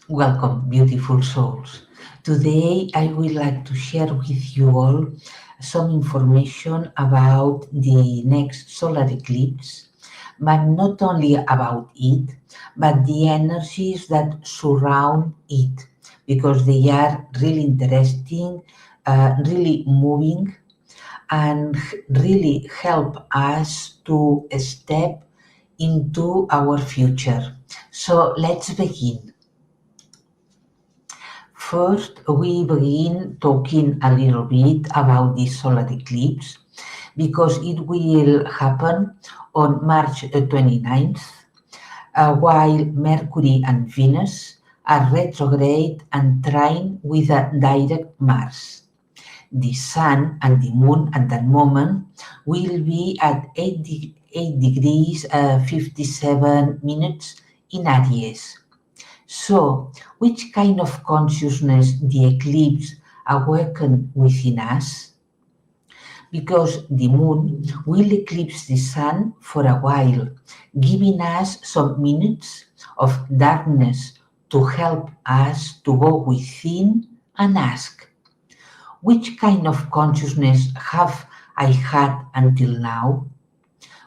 Welcome, beautiful souls. Today, I would like to share with you all some information about the next solar eclipse, but not only about it, but the energies that surround it, because they are really interesting, really moving, and really help us to step into our future. So, let's begin. First, we begin talking a little bit about this solar eclipse because it will happen on March 29th, while Mercury and Venus are retrograde and trine with a direct Mars. The Sun and the Moon at that moment will be at 8 degrees 57 minutes in Aries. So, which kind of consciousness the eclipse awaken within us? Because the moon will eclipse the sun for a while, giving us some minutes of darkness to help us to go within and ask, which kind of consciousness have I had until now?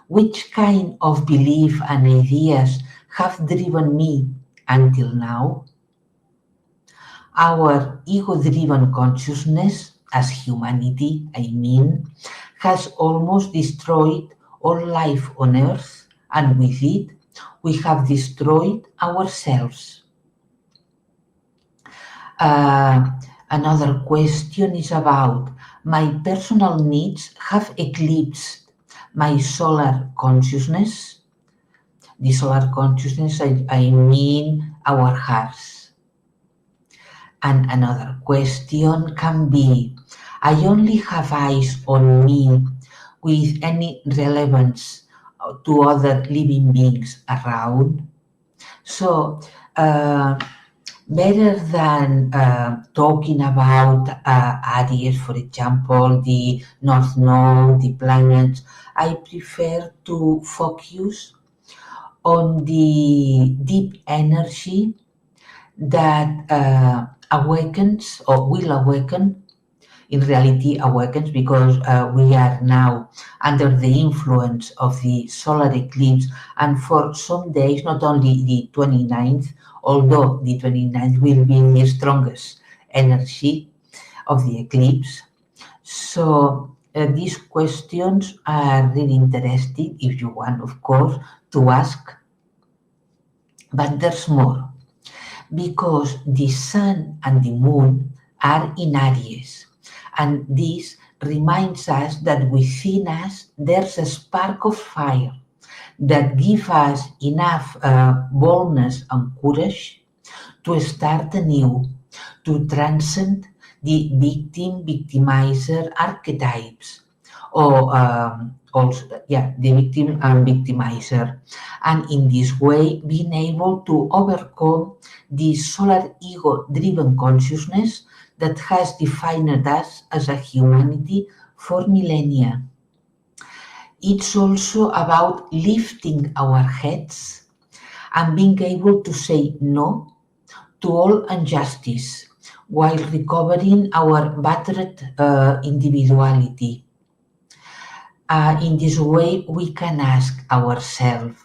Which kind of belief and ideas have driven me until now? Our ego-driven consciousness as humanity, has almost destroyed all life on earth, and with it, we have destroyed ourselves. Uh, Another question is about my personal needs have eclipsed my solar consciousness. The solar consciousness, I mean our hearts. And another question can be, I only have eyes on me with any relevance to other living beings around. So, better than talking about Aries, for example, the North Node, the planets, I prefer to focus on the deep energy that awakens or will awaken, in reality awakens, because we are now under the influence of the solar eclipse, and for some days, not only the 29th, although the 29th will be the strongest energy of the eclipse. So these questions are really interesting if you want, of course, to ask, but there's more because the sun and the moon are in Aries. And this reminds us that within us there's a spark of fire that gives us enough boldness and courage to start anew, to transcend the victim victimizer archetypes, or also, yeah, the victim and victimizer, and in this way being able to overcome the solar ego driven consciousness that has defined us as a humanity for millennia. It's also about lifting our heads and being able to say no to all injustice while recovering our battered individuality. In this way, we can ask ourselves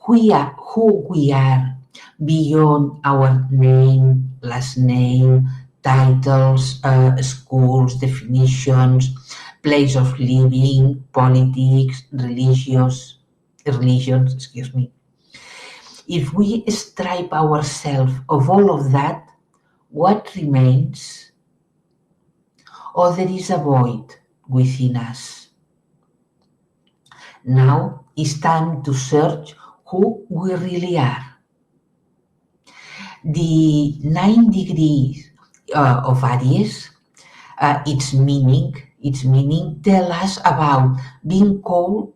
who we are beyond our name, last name, titles, schools, definitions, place of living, politics, religions, excuse me. If we stripe ourselves of all of that, what remains? Or there is a void within us. Now it's time to search who we really are. The 9 degrees of Aries, its meaning tell us about being called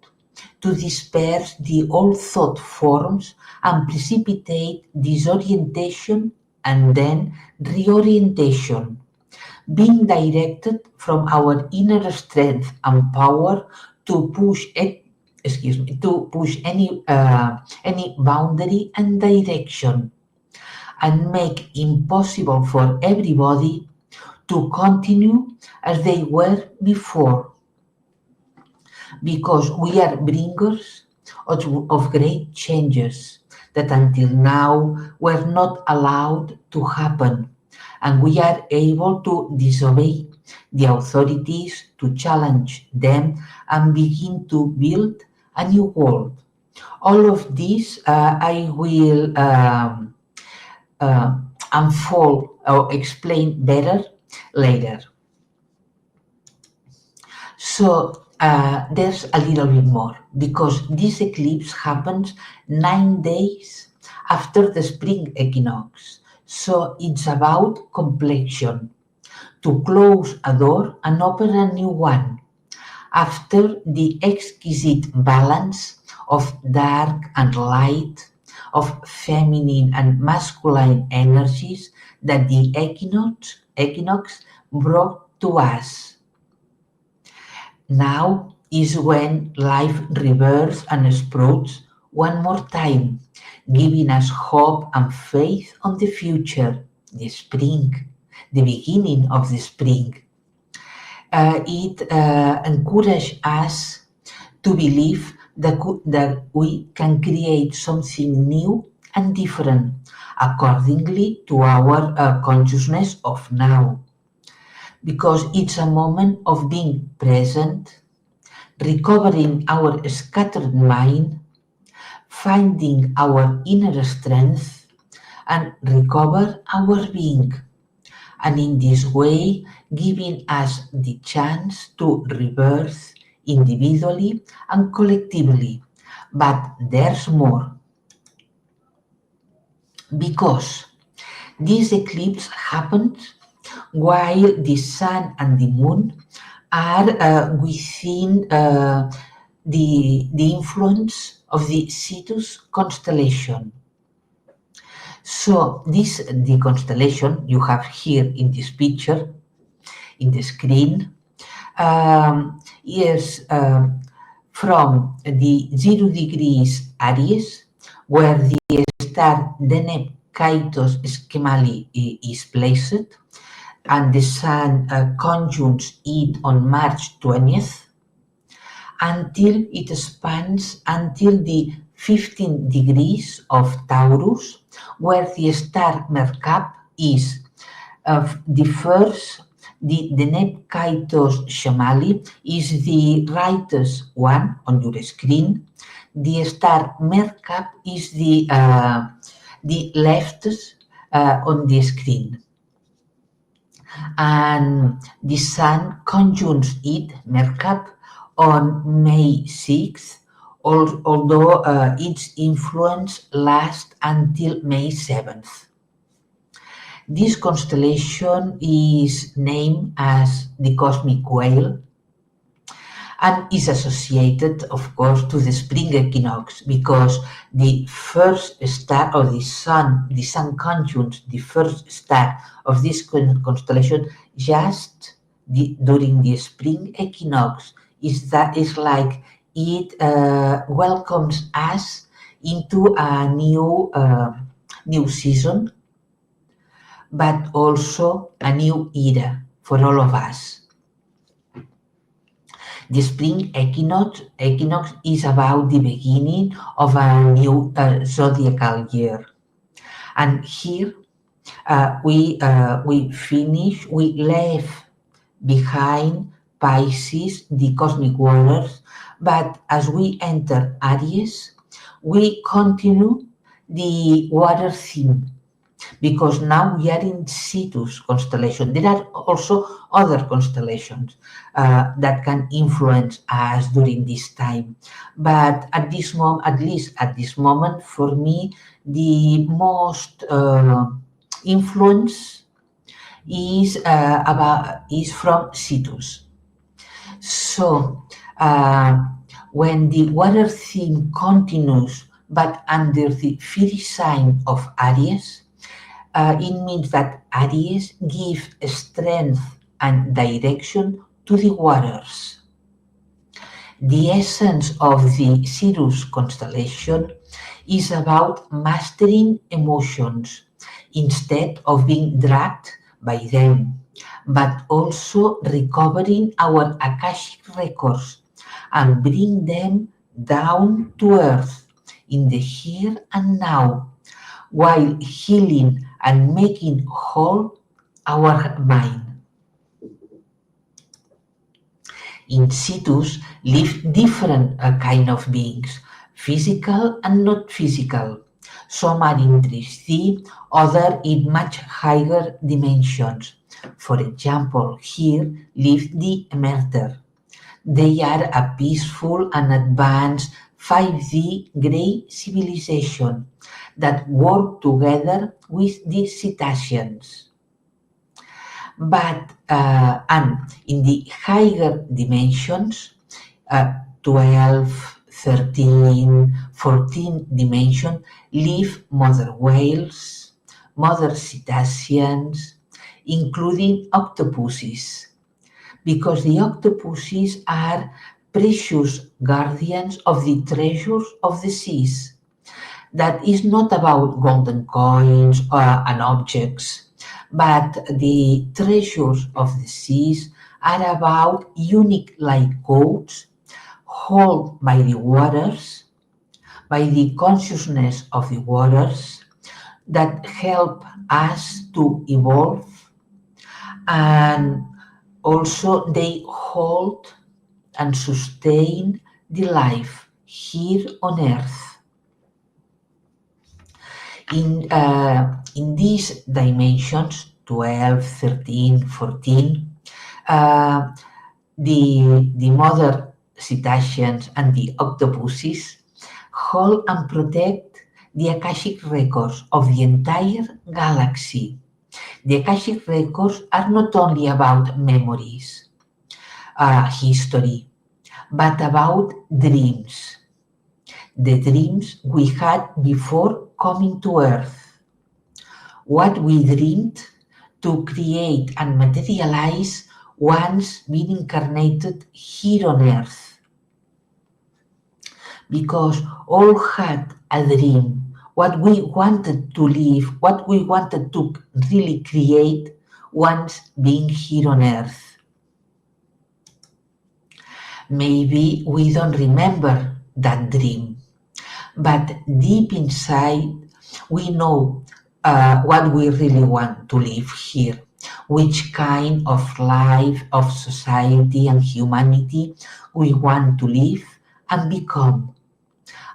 to disperse the old thought forms and precipitate disorientation and then reorientation, being directed from our inner strength and power to push it, to push any boundary and direction. and make impossible for everybody to continue as they were before, because we are bringers of great changes that until now were not allowed to happen, and we are able to disobey the authorities, to challenge them, and begin to build a new world. All of this I will uh, unfold or explain better later. So there's a little bit more, because this eclipse happens 9 days after the spring equinox. So it's about completion, to close a door and open a new one, after the exquisite balance of dark and light, of feminine and masculine energies that the equinox brought to us. Now is when life rebirths and sprouts one more time, giving us hope and faith on the future, the spring, the beginning of the spring. It encourages us to believe that we can create something new and different accordingly to our consciousness of now, because it's a moment of being present, recovering our scattered mind, finding our inner strength, and recover our being. And in this way, giving us the chance to rebirth individually and collectively. But there's more, because this eclipse happens while the sun and the moon are within the influence of the Cetus constellation. So the constellation you have here in this picture, in the screen, is from the 0 degrees Aries, where the star Deneb Kaitos Schemali is placed, and the sun conjuncts it on March 20th, until it spans until the 15 degrees of Taurus, where the star Merkab is the first. The Deneb Kaitos Shamali is the rightest one on your screen. The star Merkab is the leftest on the screen. And the sun conjuncts it, Merkab, on May 6th, although its influence lasts until May 7th. This constellation is named as the cosmic whale and is associated, of course, to the spring equinox, because the first star of the sun conjuncts the first star of this constellation just during the spring equinox. Is like it welcomes us into a new season, but also a new era for all of us. The spring equinox is about the beginning of a new zodiacal year. And here we left behind Pisces, the cosmic waters, but as we enter Aries, we continue the water theme, because now we are in Cetus constellation. There are also other constellations that can influence us during this time. But at this moment, at least at this moment, for me, the most influence is from Cetus. So when the water theme continues, but under the fiery sign of Aries, it means that Aries gives strength and direction to the waters. The essence of the Cetus constellation is about mastering emotions instead of being dragged by them, but also recovering our Akashic records and bring them down to earth in the here and now, while healing and making whole our mind. In Cetus live different kind of beings, physical and not physical. Some are in 3D, others in much higher dimensions. For example, here live the Emerter. They are a peaceful and advanced 5D grey civilization that work together with the Cetaceans. But and in the higher dimensions, 12, 13, 14 dimension, live mother whales, mother cetaceans, including octopuses, because the octopuses are precious guardians of the treasures of the seas. That is not about golden coins and objects, but the treasures of the seas are about unique light codes held by the waters, by the consciousness of the waters that help us to evolve, and also they hold and sustain the life here on earth. In these dimensions, 12, 13, 14, uh, the mother cetaceans and the octopuses hold and protect the Akashic records of the entire galaxy. The Akashic records are not only about memories, history, but about dreams. The dreams we had before coming to Earth. What we dreamed to create and materialize once being incarnated here on Earth. Because all had a dream, what we wanted to live, what we wanted to really create once being here on Earth. Maybe we don't remember that dream, but deep inside we know what we really want to live here, which kind of life, of society and humanity we want to live and become.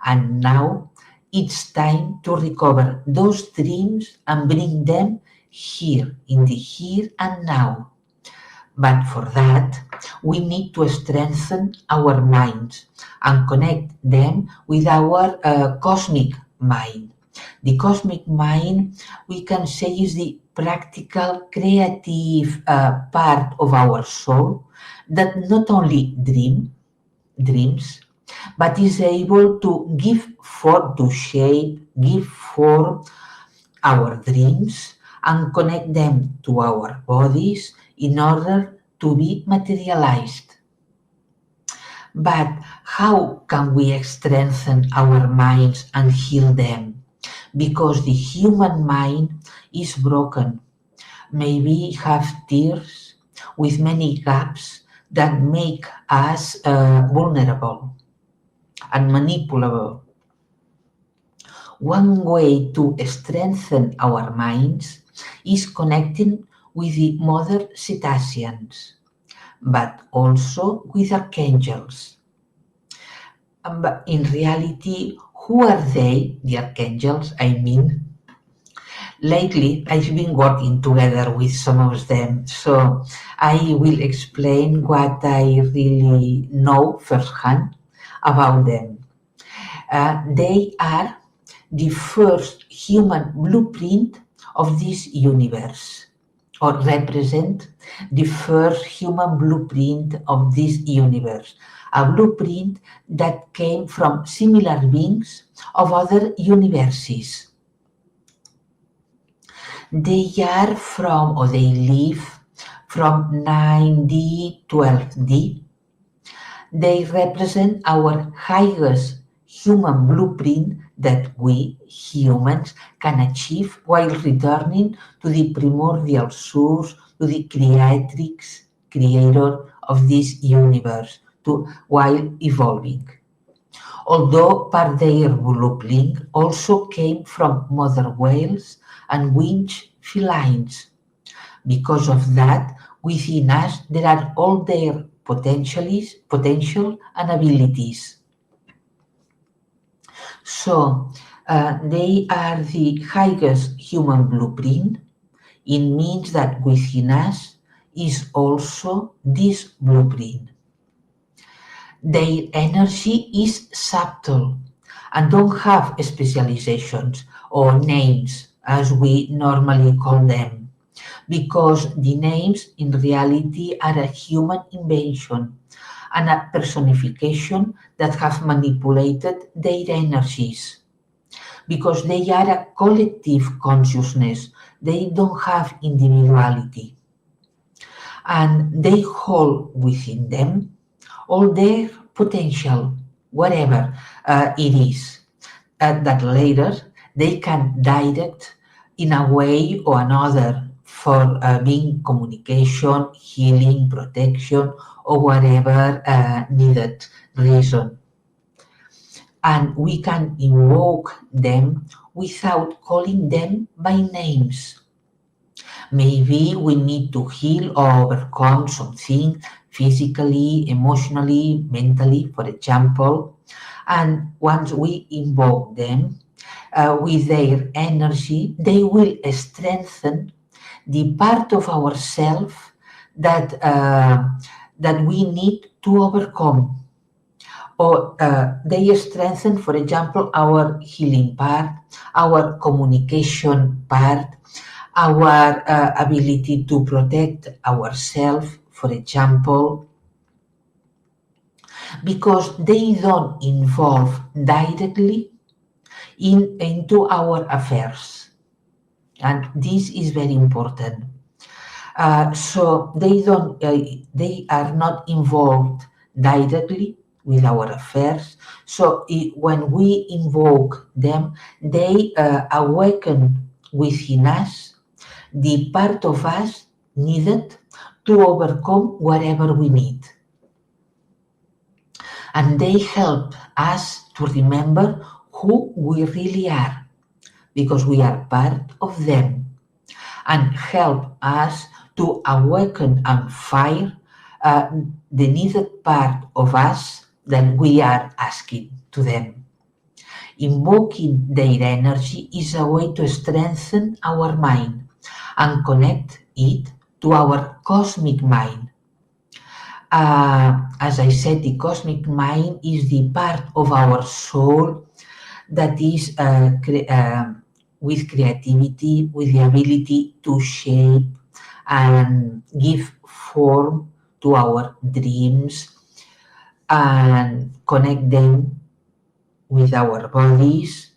And now it's time to recover those dreams and bring them here, in the here and now. But for that, we need to strengthen our minds and connect them with our cosmic mind. The cosmic mind, we can say, is the practical, creative part of our soul that not only dreams, but is able to give form to shape, give form our dreams and connect them to our bodies in order to be materialized. But how can we strengthen our minds and heal them? Because the human mind is broken. Maybe have tears with many gaps that make us vulnerable and manipulable. One way to strengthen our minds is connecting with the mother cetaceans, but also with archangels. But in reality, who are they, the archangels? I mean, lately I've been working together with some of them, so I will explain what I really know firsthand about them. They are the first human blueprint of this universe, or represent the first human blueprint of this universe, a blueprint that came from similar beings of other universes. They are from, or they live from 9D, 12D. They represent our highest human blueprint that we humans can achieve while returning to the primordial source, to the creator of this universe, to while evolving. Although part their blueprint also came from mother whales and winged felines. Because of that, within us there are all their potential and abilities. So they are the highest human blueprint. It means that within us is also this blueprint. Their energy is subtle and don't have specializations or names as we normally call them, because the names in reality are a human invention and a personification that have manipulated their energies, because they are a collective consciousness. They don't have individuality, and they hold within them all their potential, whatever it is, that later they can direct in a way or another for being communication, healing, protection, or whatever needed reason. And we can invoke them without calling them by names. Maybe we need to heal or overcome something physically, emotionally, mentally, for example. And once we invoke them with their energy, they will strengthen the part of ourself that we need to overcome. Or they strengthen, for example, our healing part, our communication part, our ability to protect ourselves, for example, because they don't involve directly into our affairs. And this is very important. So they are not involved directly with our affairs. So when we invoke them, they awaken within us the part of us needed to overcome whatever we need. And they help us to remember who we really are, because we are part of them, and help us to awaken and fire uh, the needed part of us that we are asking to them. Invoking their energy is a way to strengthen our mind and connect it to our cosmic mind. As I said, the cosmic mind is the part of our soul that is with creativity, with the ability to shape and give form to our dreams and connect them with our bodies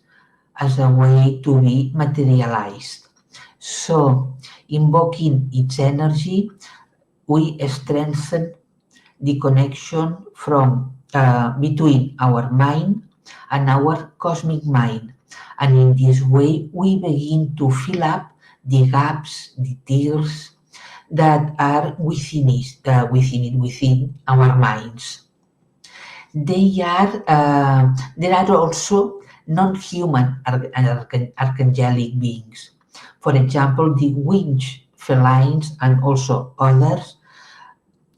as a way to be materialized. So, invoking its energy, we strengthen the connection from between our mind and our cosmic mind. And in this way, we begin to fill up the gaps, the tears that are within our minds. There are also non-human archangelic beings. For example, the winged felines and also others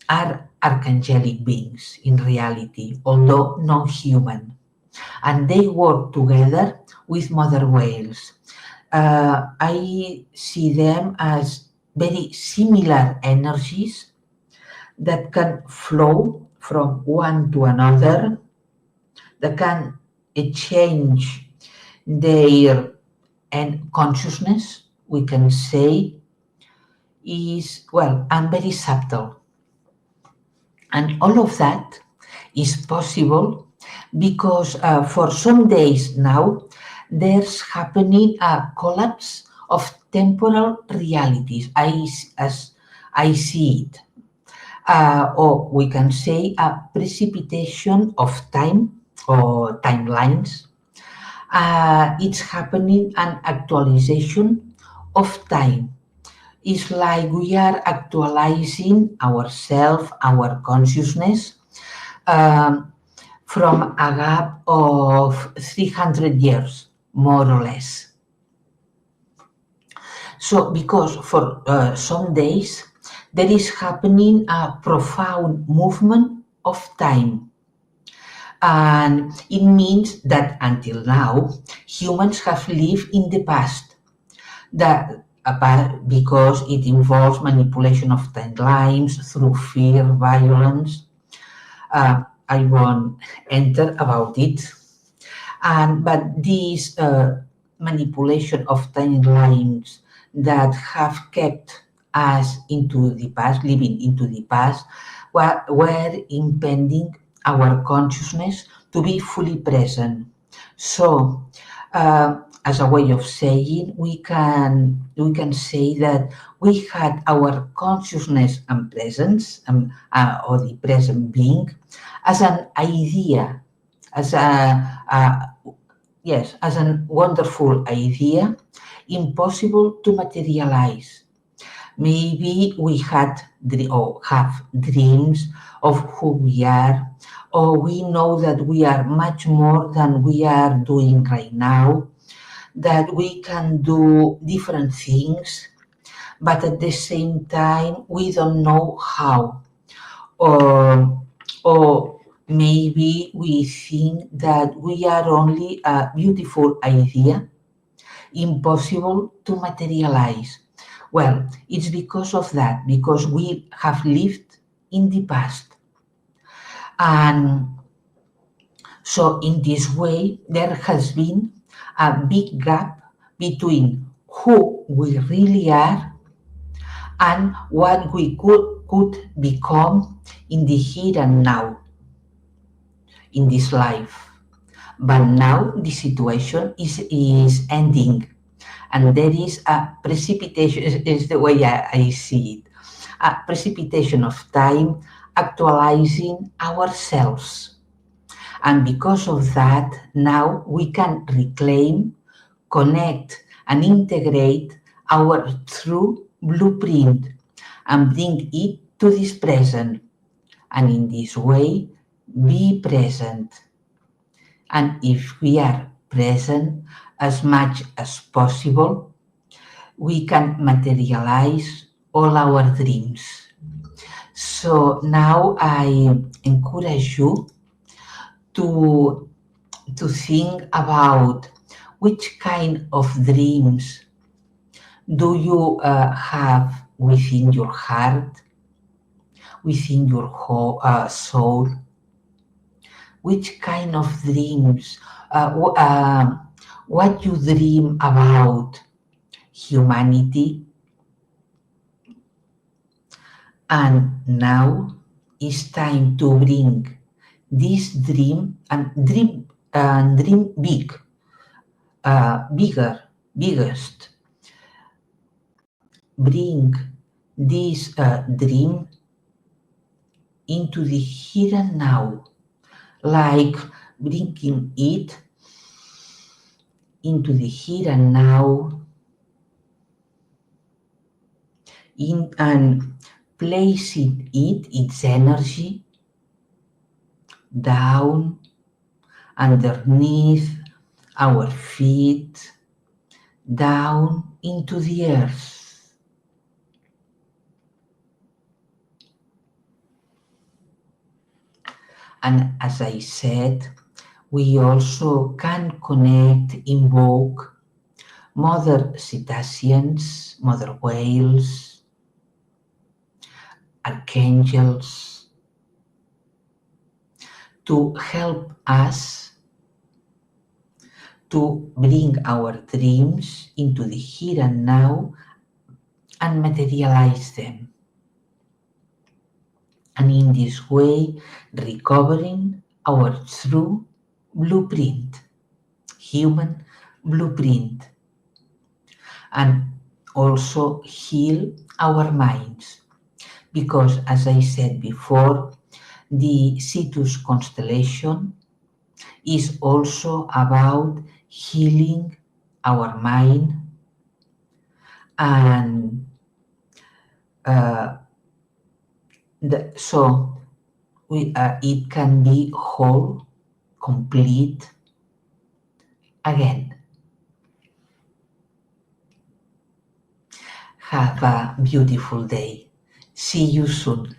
are archangelic beings in reality, although non-human, and they work together with mother whales. I see them as very similar energies that can flow from one to another, that can change their and consciousness, we can say, is well and very subtle. And all of that is possible because for some days now there's happening a collapse of temporal realities as I see it. Or we can say a precipitation of time or timelines, It's happening an actualization of time. It's like we are actualizing ourselves, our consciousness, um, from a gap of 300 years, more or less. So, because for some days there is happening a profound movement of time, and it means that until now humans have lived in the past. That because it involves manipulation of timelines through fear, violence. I won't enter about it. But this manipulation of timelines that have kept us into the past, living into the past, were impeding our consciousness to be fully present. So, as a way of saying, we can say that we had our consciousness and presence, or the present being, as an idea, as as a wonderful idea, impossible to materialize. Maybe we had or have dreams of who we are, or we know that we are much more than we are doing right now, that we can do different things, but at the same time we don't know how. Or maybe we think that we are only a beautiful idea, impossible to materialize. Well, it's because of that, because we have lived in the past. And so, in this way, there has been a big gap between who we really are and what we could become in the here and now, in this life. But now the situation is ending, and there is a precipitation, is the way I see it, a precipitation of time actualizing ourselves. And because of that, now we can reclaim, connect, and integrate our true blueprint and bring it to this present. And in this way, be present. And if we are present as much as possible, we can materialize all our dreams. So now I encourage you to, to think about which kind of dreams do you have within your heart, within your soul. Which kind of dreams, what you dream about humanity. And now it's time to bring this dream and dream big, biggest. Bring this dream into the here and now, like bringing it into the here and now, and placing its energy down underneath our feet, down into the earth. And as I said, we also can connect, invoke mother cetaceans, mother whales, archangels, to help us to bring our dreams into the here and now and materialize them. And in this way, recovering our true blueprint, human blueprint, and also heal our minds. Because, as I said before, the Cetus Constellation is also about healing our mind, and so it can be whole, complete again. Have a beautiful day. See you soon.